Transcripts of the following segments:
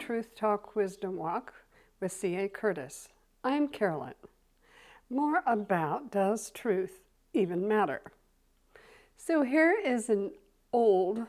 Truth Talk Wisdom Walk with C.A. Curtis. I'm Carolyn. More about Does Truth Even Matter? So here is an old,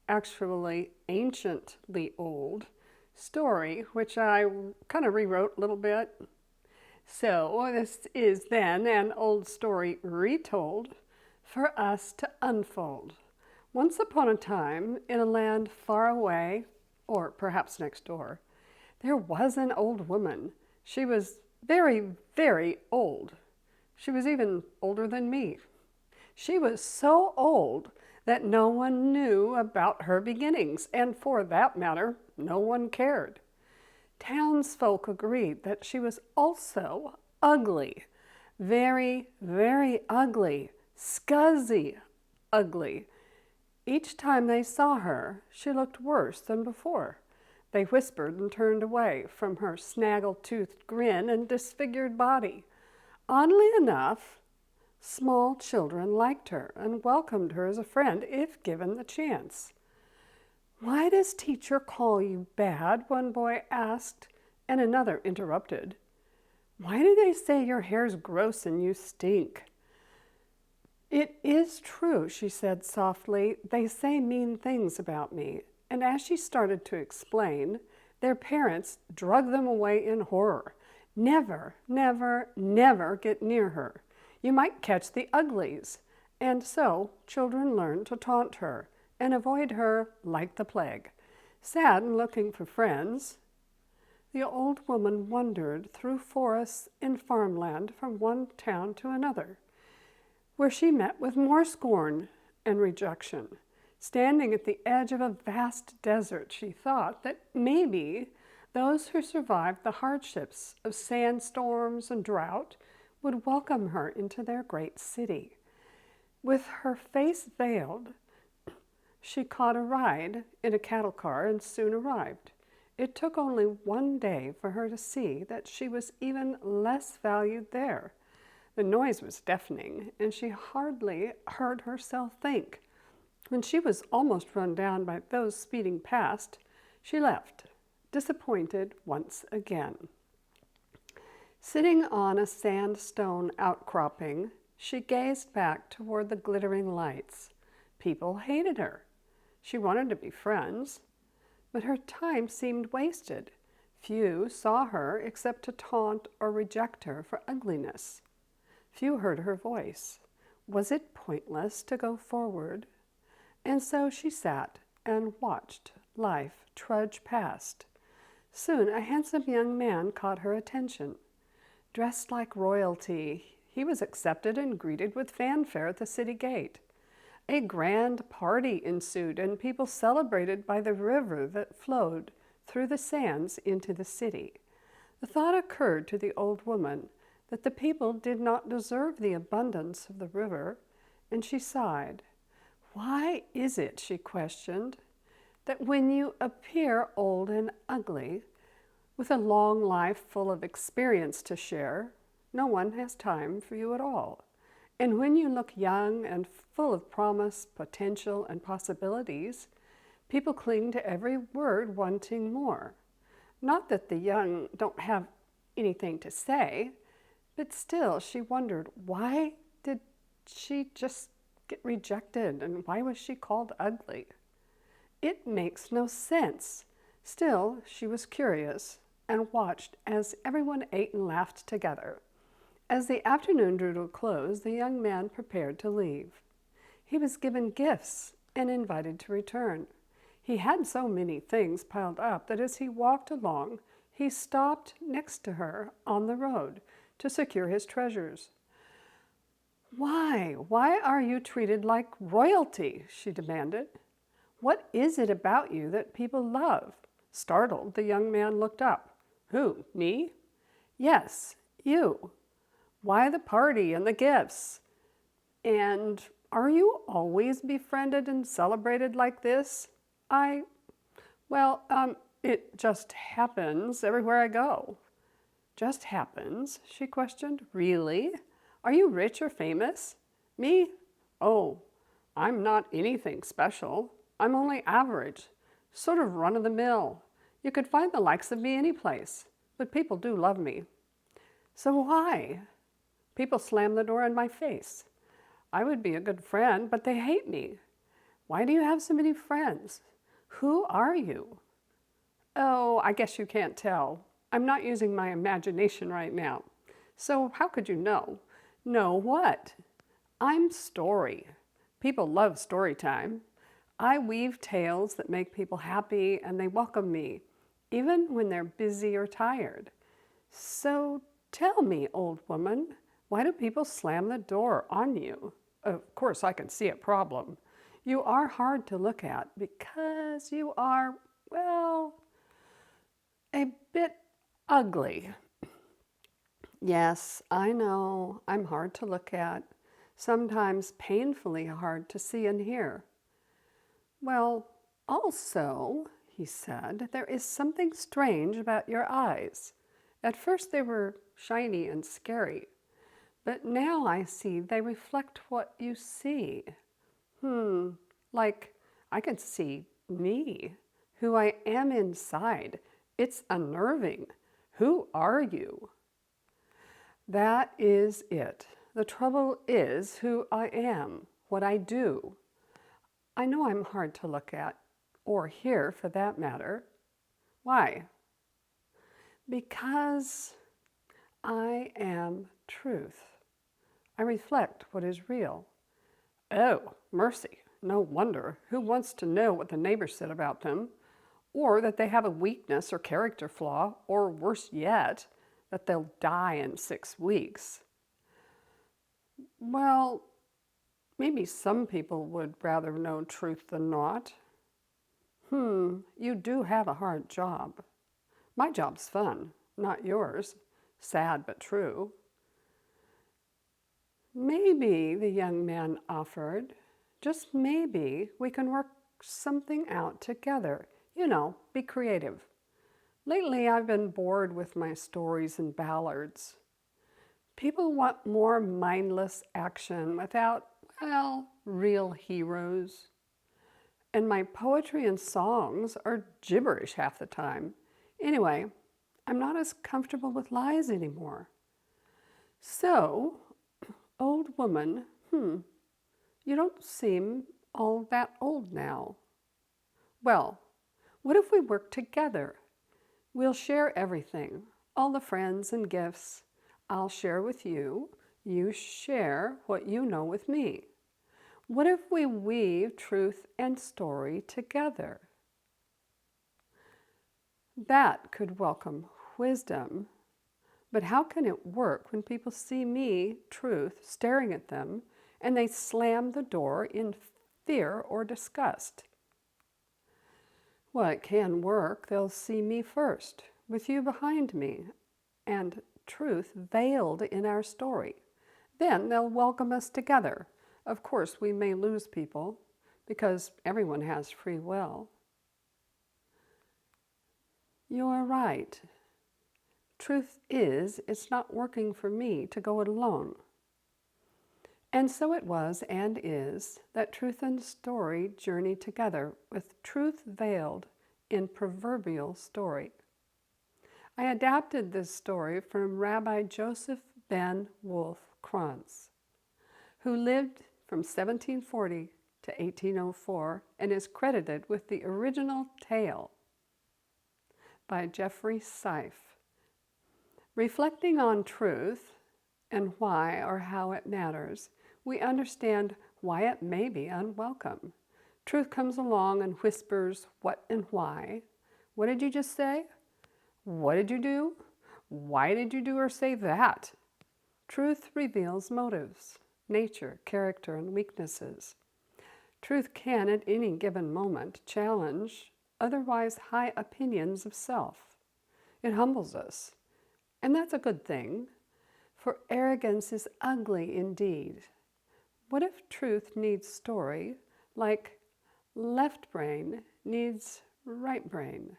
actually anciently old story, which I kind of rewrote a little bit. So this is then an old story retold for us to unfold. Once upon a time, in a land far away, or perhaps next door, there was an old woman. She was very, very old. She was even older than me. She was so old that no one knew about her beginnings, and for that matter, no one cared. Townsfolk agreed that she was also ugly, very, very ugly, scuzzy ugly. Each time they saw her, she looked worse than before. They whispered and turned away from her snaggle-toothed grin and disfigured body. Oddly enough, small children liked her and welcomed her as a friend if given the chance. "Why does teacher call you bad?" one boy asked, and another interrupted. "Why do they say your hair's gross and you stink?" "It is true," she said softly. "They say mean things about me." And as she started to explain, their parents drug them away in horror. Never, never, never get near her. You might catch the uglies. And so children learned to taunt her and avoid her like the plague. Sad and looking for friends, the old woman wandered through forests and farmland from one town to another, where she met with more scorn and rejection. Standing at the edge of a vast desert, she thought that maybe those who survived the hardships of sandstorms and drought would welcome her into their great city. With her face veiled, she caught a ride in a cattle car and soon arrived. It took only one day for her to see that she was even less valued there. The noise was deafening, and she hardly heard herself think. When she was almost run down by those speeding past, she left, disappointed once again. Sitting on a sandstone outcropping, she gazed back toward the glittering lights. People hated her. She wanted to be friends, but her time seemed wasted. Few saw her except to taunt or reject her for ugliness. Few heard her voice. Was it pointless to go forward? And so she sat and watched life trudge past. Soon a handsome young man caught her attention. Dressed like royalty, he was accepted and greeted with fanfare at the city gate. A grand party ensued, and people celebrated by the river that flowed through the sands into the city. The thought occurred to the old woman that the people did not deserve the abundance of the river, and she sighed. "Why is it," she questioned, "that when you appear old and ugly, with a long life full of experience to share, no one has time for you at all? And when you look young and full of promise, potential, and possibilities, people cling to every word wanting more? Not that the young don't have anything to say, but still she wondered, why did she just get rejected, and why was she called ugly? It makes no sense. Still, she was curious and watched as everyone ate and laughed together. As the afternoon drew to a close, the young man prepared to leave. He was given gifts and invited to return. He had so many things piled up that as he walked along, he stopped next to her on the road to secure his treasures. Why are you treated like royalty?" she demanded. "What is it about you that people love?" Startled, the young man looked up. "Who, me?" "Yes, you. Why the party and the gifts? And are you always befriended and celebrated like this?" It just happens everywhere I go." "Just happens?" she questioned. "Really? Are you rich or famous?" "Me? Oh, I'm not anything special. I'm only average, sort of run-of-the-mill. You could find the likes of me any place, but people do love me. So why? People slam the door in my face. I would be a good friend, but they hate me. Why do you have so many friends? Who are you? Oh, I guess you can't tell. I'm not using my imagination right now. So how could you know? Know what? I'm story. People love story time. I weave tales that make people happy and they welcome me, even when they're busy or tired. So tell me, old woman, why do people slam the door on you? Of course, I can see a problem. You are hard to look at because you are, well, a bit ugly. Yes, I know, I'm hard to look at, sometimes painfully hard to see and hear. Well, also, he said, there is something strange about your eyes. At first they were shiny and scary, but now I see they reflect what you see. Like I can see me, who I am inside. It's unnerving. Who are you? That is it. The trouble is who I am, what I do. I know I'm hard to look at, or hear for that matter. Why? Because I am truth. I reflect what is real. Oh, mercy, no wonder. Who wants to know what the neighbor said about them? Or that they have a weakness or character flaw, or worse yet, that they'll die in 6 weeks. Well, maybe some people would rather know truth than not. You do have a hard job. My job's fun, not yours. Sad but true. Maybe, the young man offered, just maybe we can work something out together. You know, be creative. Lately, I've been bored with my stories and ballads. People want more mindless action without, well, real heroes. And my poetry and songs are gibberish half the time. Anyway, I'm not as comfortable with lies anymore. So, old woman, you don't seem all that old now. Well, what if we work together? We'll share everything, all the friends and gifts. I'll share with you. You share what you know with me. What if we weave truth and story together? That could welcome wisdom. But how can it work when people see me, truth, staring at them, and they slam the door in fear or disgust? Well, it can work. They'll see me first, with you behind me, and truth veiled in our story. Then they'll welcome us together. Of course, we may lose people, because everyone has free will. You're right. Truth is, it's not working for me to go it alone. And so it was and is that truth and story journey together with truth veiled in proverbial story. I adapted this story from Rabbi Joseph ben Wolf Krantz, who lived from 1740 to 1804 and is credited with the original tale by Jeffrey Seif. Reflecting on truth and why or how it matters, we understand why it may be unwelcome. Truth comes along and whispers what and why. What did you just say? What did you do? Why did you do or say that? Truth reveals motives, nature, character, and weaknesses. Truth can, at any given moment, challenge otherwise high opinions of self. It humbles us, and that's a good thing, for arrogance is ugly indeed. What if truth needs story, like left brain needs right brain?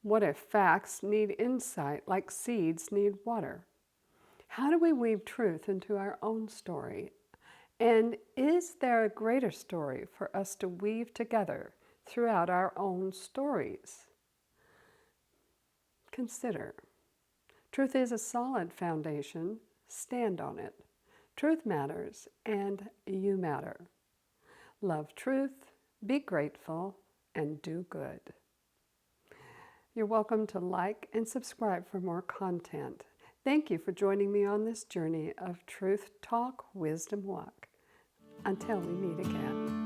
What if facts need insight, like seeds need water? How do we weave truth into our own story? And is there a greater story for us to weave together throughout our own stories? Consider. Truth is a solid foundation. Stand on it. Truth matters, and you matter. Love truth, be grateful, and do good. You're welcome to like and subscribe for more content. Thank you for joining me on this journey of Truth Talk, Wisdom Walk. Until we meet again.